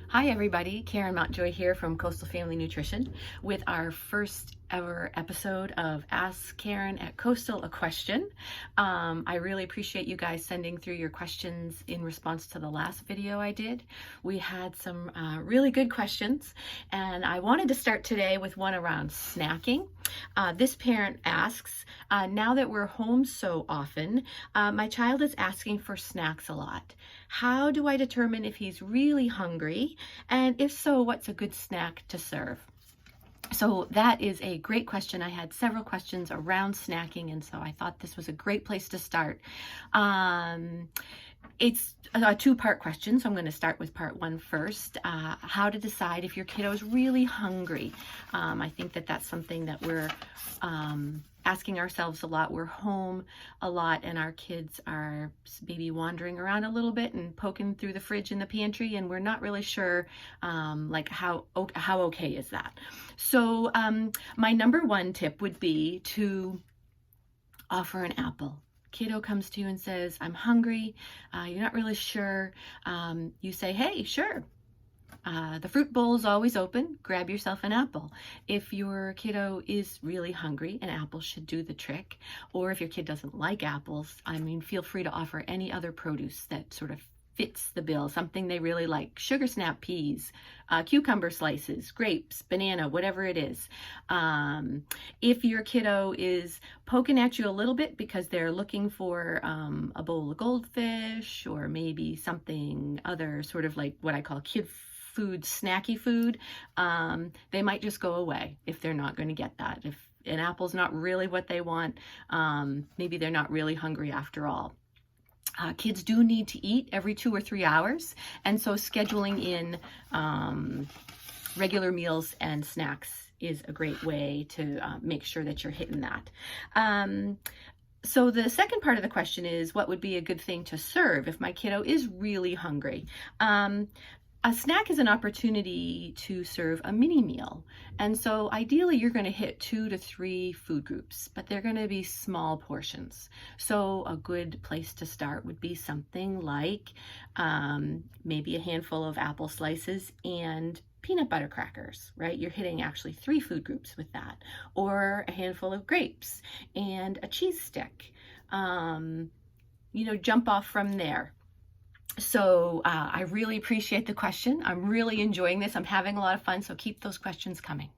Hi everybody, Karen Mountjoy here from Coastal Family Nutrition with our first ever episode of Ask Karen at Coastal a Question. I really appreciate you guys sending through your questions in response to the last video I did. We had some really good questions, and I wanted to start today with one around snacking. This parent asks, now that we're home so often, my child is asking for snacks a lot. How do I determine if he's really hungry? And if so, what's a good snack to serve? So that is a great question. I had several questions around snacking, and so I thought this was a great place to start. It's a two-part question, so I'm going to start with part one first. How to decide if your kiddo is really hungry. I think that that's something that we're asking ourselves a lot. We're home a lot, and our kids are maybe wandering around a little bit and poking through the fridge in the pantry, and we're not really sure like how okay is that. So my number one tip would be to offer an apple. Kiddo comes to you and says, I'm hungry, you're not really sure. You say, hey, sure. The fruit bowl is always open. Grab yourself an apple. If your kiddo is really hungry, an apple should do the trick. Or if your kid doesn't like apples, feel free to offer any other produce that sort of fits the bill, something they really like. Sugar snap peas, cucumber slices, grapes, banana, whatever it is. If your kiddo is poking at you a little bit because they're looking for a bowl of goldfish, or maybe something other, sort of like what I call kid food, snacky food, they might just go away if they're not going to get that. If an apple's not really what they want, maybe they're not really hungry after all. Kids do need to eat every 2 or 3 hours, and so scheduling in regular meals and snacks is a great way to make sure that you're hitting that. So the second part of the question is, what would be a good thing to serve if my kiddo is really hungry? A snack is an opportunity to serve a mini meal. And so ideally you're going to hit 2 to 3 food groups, but they're going to be small portions. So a good place to start would be something like maybe a handful of apple slices and peanut butter crackers, right? You're hitting actually 3 food groups with that. Or a handful of grapes and a cheese stick. Jump off from there. So I really appreciate the question. I'm really enjoying this. I'm having a lot of fun, so keep those questions coming.